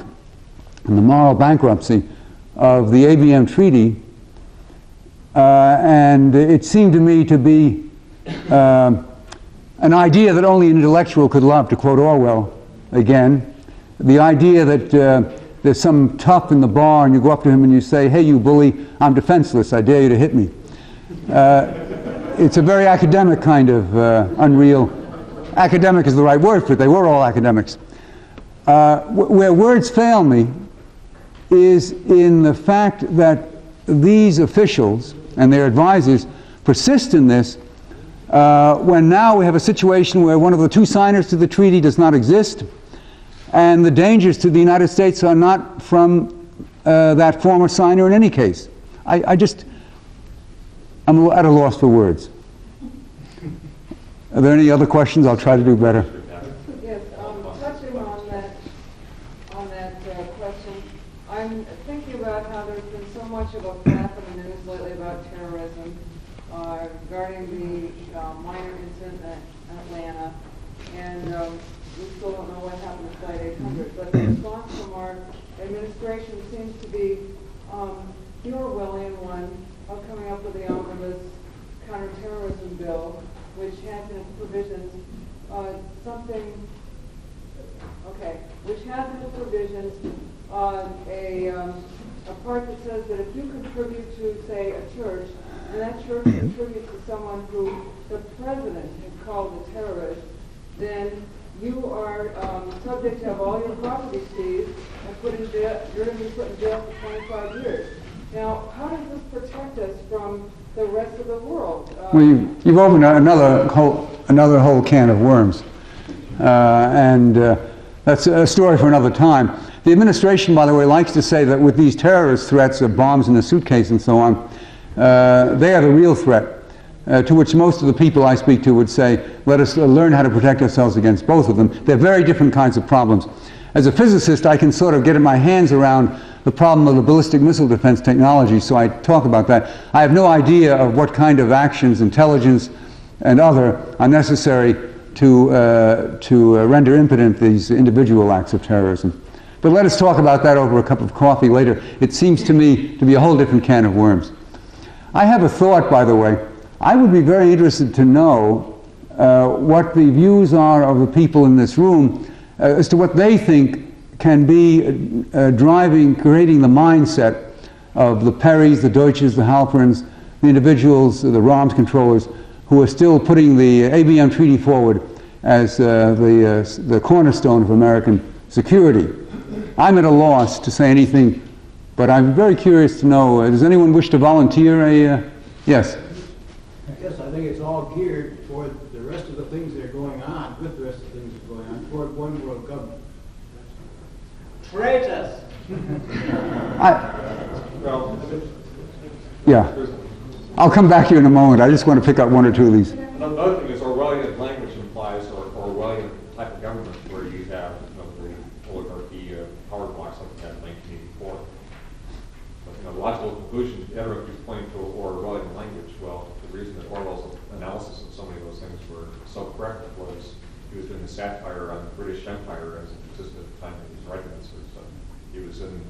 and the moral bankruptcy of the ABM Treaty, and it seemed to me to be an idea that only an intellectual could love, to quote Orwell again. The idea that there's some tough in the bar and you go up to him and you say, "Hey, you bully, I'm defenseless, I dare you to hit me." It's a very academic kind of unreal. Academic is the right word for it. They were all academics. Where words fail me is in the fact that these officials and their advisors persist in this when now we have a situation where one of the two signers to the treaty does not exist, and the dangers to the United States are not from that former signer in any case. I'm at a loss for words. Are there any other questions? I'll try to do better. Yes, touching on that question, I'm thinking about how there's been so much of a flap in the news lately about terrorism regarding the minor incident in Atlanta, and we still don't know what happened to Flight 800, but the response from our administration seems to be the Orwellian one of coming up with the omnibus counterterrorism bill, which has in its provisions a part that says that if you contribute to, say, a church, and that church contributes to someone who the president has called a terrorist, then you are subject to have all your property seized and put in jail. You're going to be put in jail for 25 years. Now, how does this protect us from the rest of the world? Well, you've opened another whole can of worms, and that's a story for another time. The administration, by the way, likes to say that with these terrorist threats of bombs in the suitcase and so on, they are the real threat, to which most of the people I speak to would say, let us learn how to protect ourselves against both of them. They're very different kinds of problems. As a physicist, I can sort of get my hands around the problem of the ballistic missile defense technology, so I talk about that. I have no idea of what kind of actions, intelligence and other, are necessary to render impotent these individual acts of terrorism. But let us talk about that over a cup of coffee later. It seems to me to be a whole different can of worms. I have a thought, by the way. I would be very interested to know what the views are of the people in this room as to what they think can be creating the mindset of the Perrys, the Deutsches, the Halperns, the individuals, the ROMS controllers, who are still putting the ABM Treaty forward as the cornerstone of American security. I'm at a loss to say anything, but I'm very curious to know, does anyone wish to volunteer yes? Yes, I think it's all geared toward the rest of the things that are going on, with the rest of the things that are going on, toward one world government. Traitors! Yeah. I'll come back to you in a moment. I just want to pick up one or two of these. Another thing is Orwellian language implies Orwellian type of government where you have the oligarchy power blocks like we had in 1984. But, the logical conclusion, everyone keeps pointing to Orwellian language. Well, the reason that Orwell's analysis of so many of those things were so correct was he was doing a satire on the British Empire as it existed at the time that he was writing this. So he was in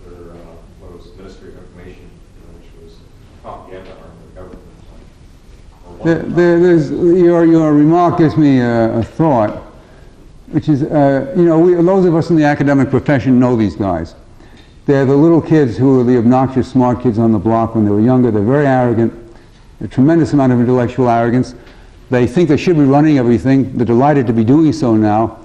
their what was Ministry of Information, which was propaganda arm of the government. Your remark gives me a thought, which is, those of us in the academic profession know these guys. They're the little kids who are the obnoxious smart kids on the block when they were younger. They're very arrogant, a tremendous amount of intellectual arrogance. They think they should be running everything. They're delighted to be doing so now.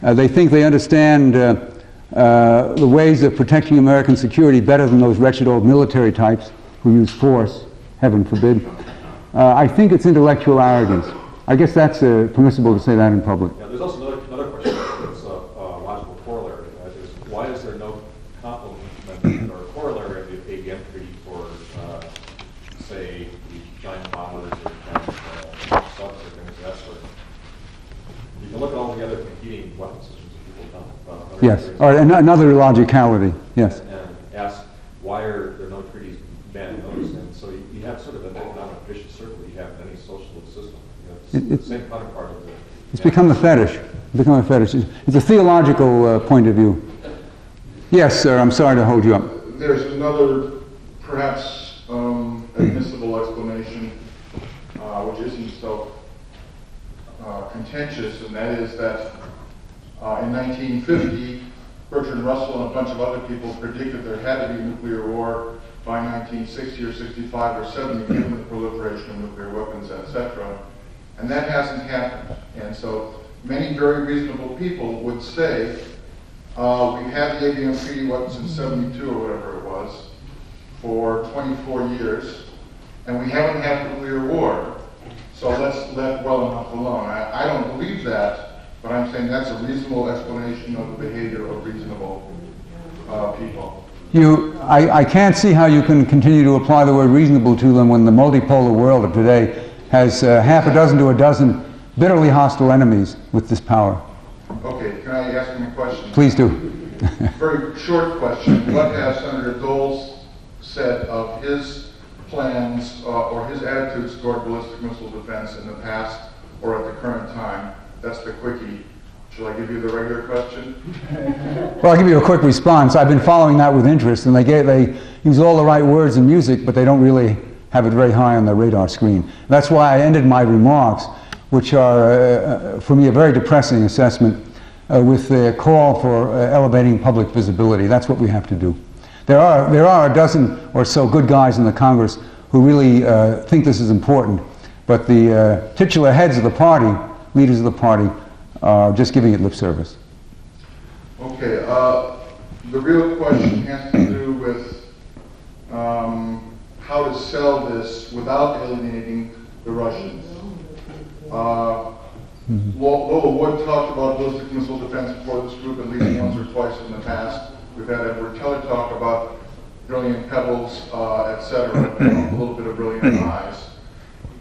They think they understand the ways of protecting American security better than those wretched old military types who use force, heaven forbid. I think it's intellectual arrogance. I guess that's permissible to say that in public. Yeah, there's also another question that's a logical corollary. That is, why is there no complement or corollary of the ABM Treaty for, say, the giant bombers or giant subs or things of that sort? You can look at all the other competing weapon systems that people talk about. Yes, or another logicality, yes. And ask, why are there no treaties banning those? And so you have sort of an economic vicious circle you have in any socialist system. It's the same counterpart of the It's become a fetish. It's a theological point of view. Yes, sir, I'm sorry to hold you up. There's another, perhaps, admissible explanation, which isn't so contentious, and that is that in 1950, Bertrand Russell and a bunch of other people predicted there had to be nuclear war by 1960 or 65 or 70, given the proliferation of nuclear weapons, etc. And that hasn't happened. And so many very reasonable people would say, we had the ABM treaty weapons in 72 or whatever it was for 24 years, and we haven't had nuclear war. So let's let well enough alone. I don't believe that, but I'm saying that's a reasonable explanation of the behavior of reasonable people. I can't see how you can continue to apply the word reasonable to them when the multipolar world of today has half a dozen to a dozen bitterly hostile enemies with this power. Okay, can I ask him a question? Please do. Very short question. What has Senator Doles said of his plans or his attitudes toward ballistic missile defense in the past or at the current time? That's the quickie. Shall I give you the regular question? Well, I'll give you a quick response. I've been following that with interest, and they use all the right words in music, but they don't really have it very high on their radar screen. That's why I ended my remarks, which are, for me, a very depressing assessment, with the call for elevating public visibility. That's what we have to do. There are a dozen or so good guys in the Congress who really think this is important, but the titular heads of the party, leaders of the party, are just giving it lip service. Okay, the real question has to do with how to sell this without alienating the Russians. Lowell Wood talked about ballistic missile defense before this group at least once or twice in the past. We've had Edward Teller talk about brilliant pebbles, etc., a little bit of brilliant eyes.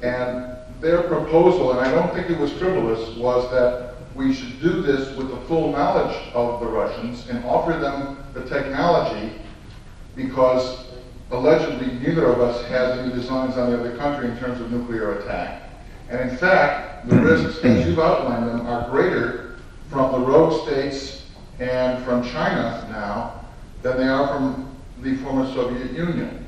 And their proposal, and I don't think it was frivolous, was that we should do this with the full knowledge of the Russians and offer them the technology, because allegedly neither of us has any designs on the other country in terms of nuclear attack. And in fact, the risks, as you've outlined them, are greater from the rogue states and from China now than they are from the former Soviet Union.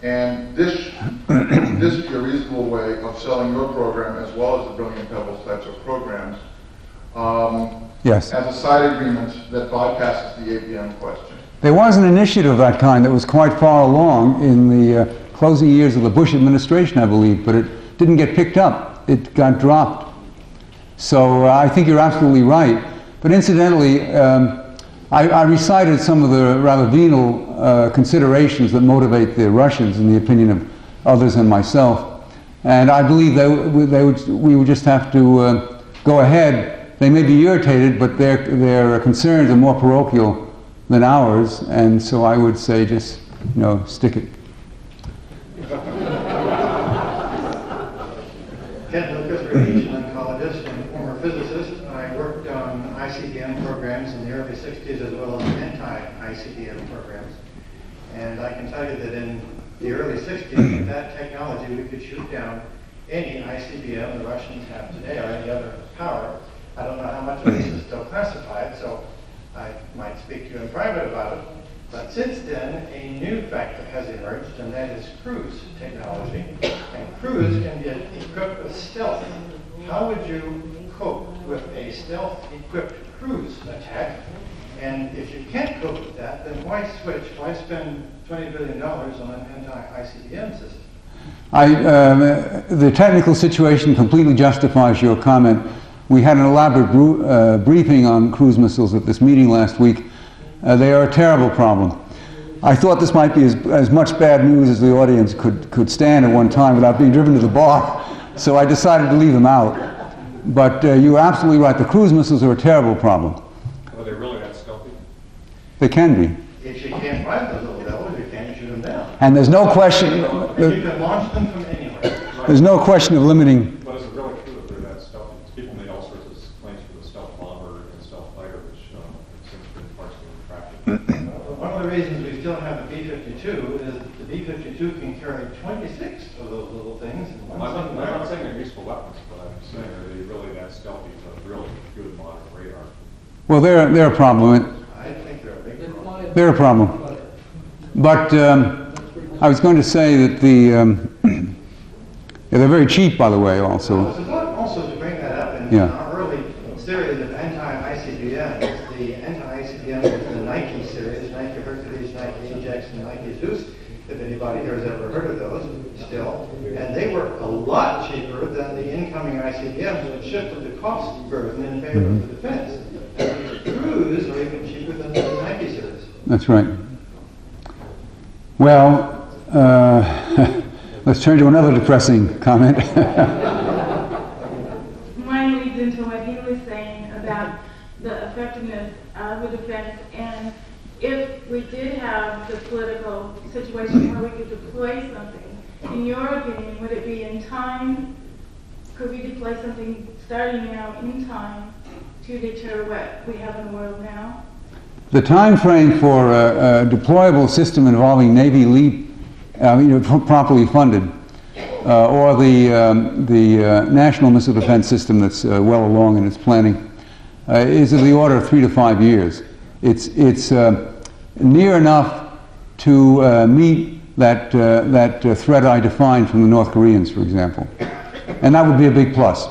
And this be a reasonable way of selling your program as well as the Brilliant Pebbles types of programs. Yes. As a side agreement that bypasses the ABM question. There was an initiative of that kind that was quite far along in the closing years of the Bush administration, I believe, but it didn't get picked up. It got dropped. So I think you're absolutely right. But incidentally, I recited some of the rather venal considerations that motivate the Russians in the opinion of others and myself. And I believe we would just have to go ahead. They may be irritated, but their concerns are more parochial than ours, and so I would say just, stick it. Kent Lucas, radiation oncologist and former physicist. I worked on ICBM programs in the early 60s as well as anti-ICBM programs. And I can tell you that in the early 60s, with that technology, we could shoot down any ICBM the Russians have today or any other power. I don't know how much of this is still classified, so I might speak to you in private about it. But since then, a new factor has emerged, and that is cruise technology. And cruise can get equipped with stealth. How would you cope with a stealth-equipped cruise attack? And if you can't cope with that, then why switch? Why spend $20 billion on an anti-ICBM system? The technical situation completely justifies your comment. We had an elaborate briefing on cruise missiles at this meeting last week. They are a terrible problem. I thought this might be as much bad news as the audience could stand at one time without being driven to the bar, so I decided to leave them out. But you're absolutely right. The cruise missiles are a terrible problem. Are they really that stealthy? They can be. If you can't find those little devils, you can't shoot them down. And there's no question. You can launch them from anywhere. There's no question of limiting. But is it really true that they're that stealthy? People made all sorts of claims for the stealth bomber and stealth fighter, which seems to be parts of the traffic. One of the reasons we still have the B-52 B-52 is the B-52 can carry 26 of those little things. And I'm not saying they're useful weapons, but I'm saying are they really that stealthy to really good modern radar? Well, they're a problem. I think they're a big problem. They're a problem. But I was going to say that they're very cheap, by the way, also. I was about also to bring that up in our early series of anti-ICBM. It's the anti-ICBM with the Nike series, Nike Hercules, Nike Ajax, and Nike Zeus, if anybody here has ever heard of those still. And they were a lot cheaper than the incoming ICBMs, which shifted the cost burden in favor of the defense. And the crews are even cheaper than the Nike series. That's right. Well, let's turn to another depressing comment. Mine leads into what he was saying about the effectiveness of the defense, and if we did have the political situation where we could deploy something, in your opinion, would it be in time? Could we deploy something starting now in time to deter what we have in the world now? The time frame for a deployable system involving Navy LEAP, properly funded, or the National Missile Defense System that's well along in its planning, is of the order of 3 to 5 years. It's near enough to meet that threat I defined from the North Koreans, for example, and that would be a big plus.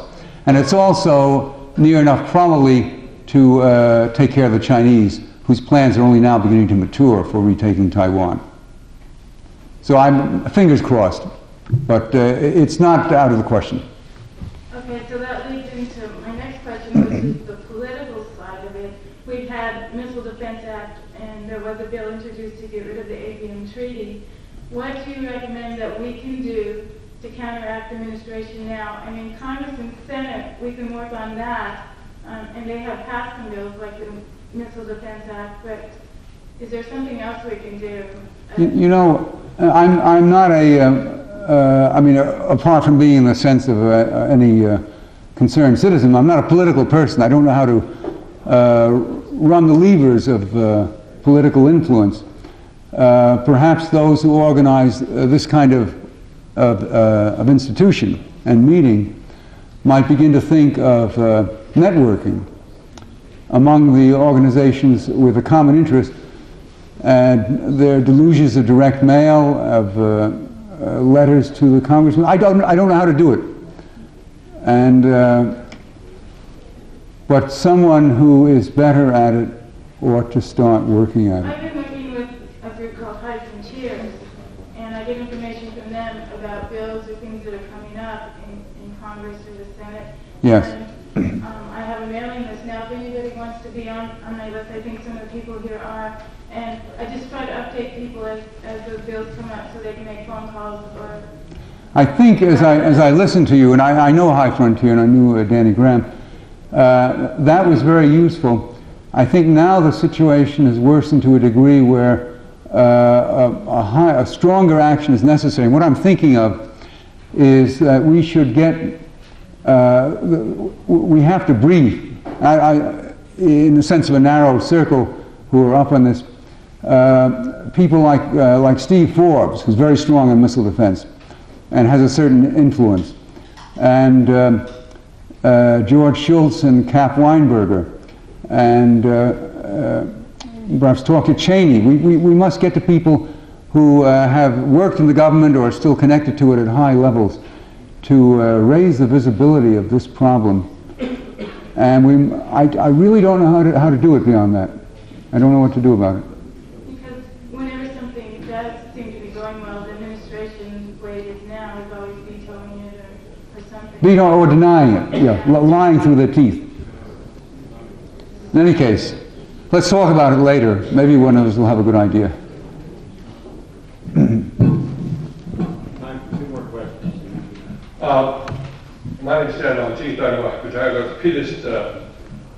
And it's also near enough, probably, to take care of the Chinese, whose plans are only now beginning to mature for retaking Taiwan. So I'm fingers crossed, but it's not out of the question. Okay, so that leads into my next question, which is the political side of it. We've had Missile Defense Act, and there was a bill introduced to get rid of the ABM Treaty. What do you recommend that we can do to counteract the administration now? I mean, Congress and Senate, we can work on that, and they have passed some bills like the Missile Defense Act, but is there something else we can do? I'm not apart from being in the sense of any concerned citizen, I'm not a political person. I don't know how to run the levers of political influence. Perhaps those who organize this kind of institution and meeting might begin to think of networking among the organizations with a common interest, and their delusions of direct mail, of letters to the congressman. I don't know how to do it, and but someone who is better at it ought to start working at it. I've been working with a group called High Frontiers, and I get information from them about bills or things that are coming up in Congress or the Senate. Yes. And, I have a mailing list now. If anybody wants to be on my list, I think some of the people here are. And I just try to update people as those bills come up so they can make phone calls or... I think as I listened to you, and I know High Frontier, and I knew Danny Graham, that was very useful. I think now the situation has worsened to a degree where a stronger action is necessary. And what I'm thinking of is that we should get, we have to brief, in the sense of a narrow circle who are up on this, people like Steve Forbes, who's very strong in missile defense and has a certain influence, and George Shultz and Cap Weinberger, and perhaps talk to Cheney. We must get to people who have worked in the government or are still connected to it at high levels to raise the visibility of this problem. And I really don't know how to do it beyond that. I don't know what to do about it. Because whenever something does seem to be going well, the administration, the way it is now, is always vetoing it or something. Veto or denying it, yeah, lying through their teeth. In any case, let's talk about it later. Maybe one of us will have a good idea. Time for 2 more questions. My name's Dan Chief, I'm an orthopedist.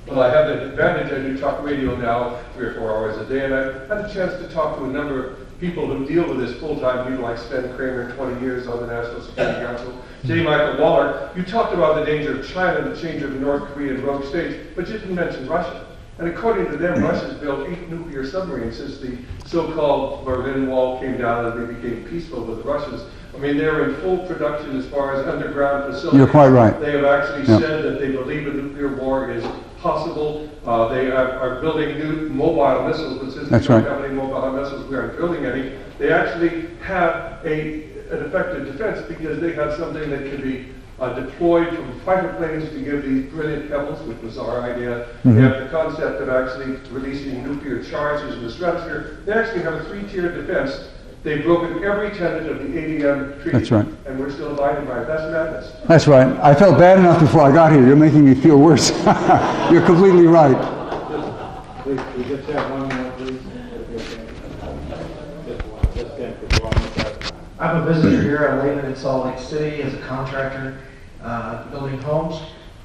Well, I have the advantage, I do talk radio now 3 or 4 hours a day, and I've had a chance to talk to a number of people who deal with this full-time, people like Sven Kramer, 20 years on the National Security Council, J. Michael Waller. You talked about the danger of China, the danger of the North Korean rogue states, but you didn't mention Russia. And according to them, Russia's built 8 nuclear submarines since the so-called Berlin Wall came down and they became peaceful with the Russians. I mean, they're in full production as far as underground facilities. You're quite right. They have actually Yeah. said that they believe a nuclear war is possible. They are building new mobile missiles, but since That's we don't right. have any mobile missiles, we aren't building any. They actually have an effective defense because they have something that can be deployed from fighter planes to give these brilliant pebbles, which was our idea. They have the concept of actually releasing nuclear charges in the stratosphere. They actually have a 3-tier defense. They've broken every tenet of the ADM treaty. That's right. And we're still abiding by it. That's madness. That's right. I felt bad enough before I got here. You're making me feel worse. You're completely right. Please, we just have one more, please. I'm a visitor here. I live in Salt Lake City as a contractor, building homes.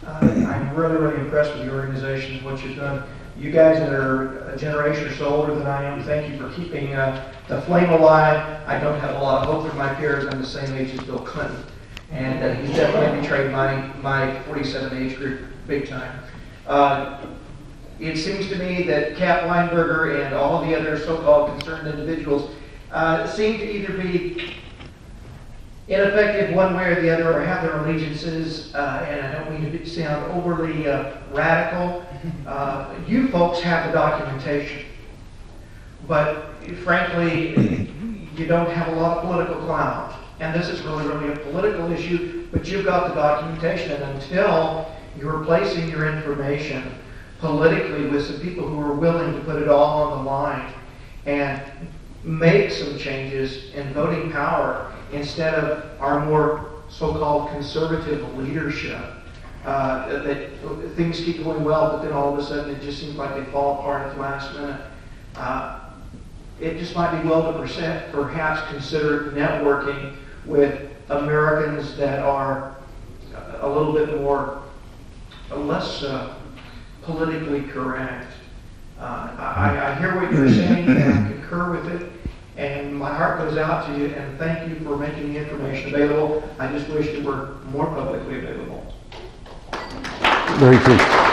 I'm really, really impressed with your organization, what you've done. You guys that are a generation or so older than I am, thank you for keeping the flame alive. I don't have a lot of hope for my peers. I'm the same age as Bill Clinton. And he's definitely betrayed my 47 age group big time. It seems to me that Cap Weinberger and all of the other so-called concerned individuals seem to either be ineffective one way or the other, or have their allegiances, and I don't mean to sound overly radical. You folks have the documentation, but frankly, you don't have a lot of political clout. And this is really, really a political issue, but you've got the documentation, and until you're replacing your information politically with some people who are willing to put it all on the line and make some changes in voting power instead of our more so-called conservative leadership, that things keep going well, but then all of a sudden it just seems like they fall apart at the last minute. It just might be well to perhaps consider networking with Americans that are a little bit more, less politically correct. I hear what you're saying, and I concur with it, and my heart goes out to you, and thank you for making the information available. I just wish it were more publicly available. Very true.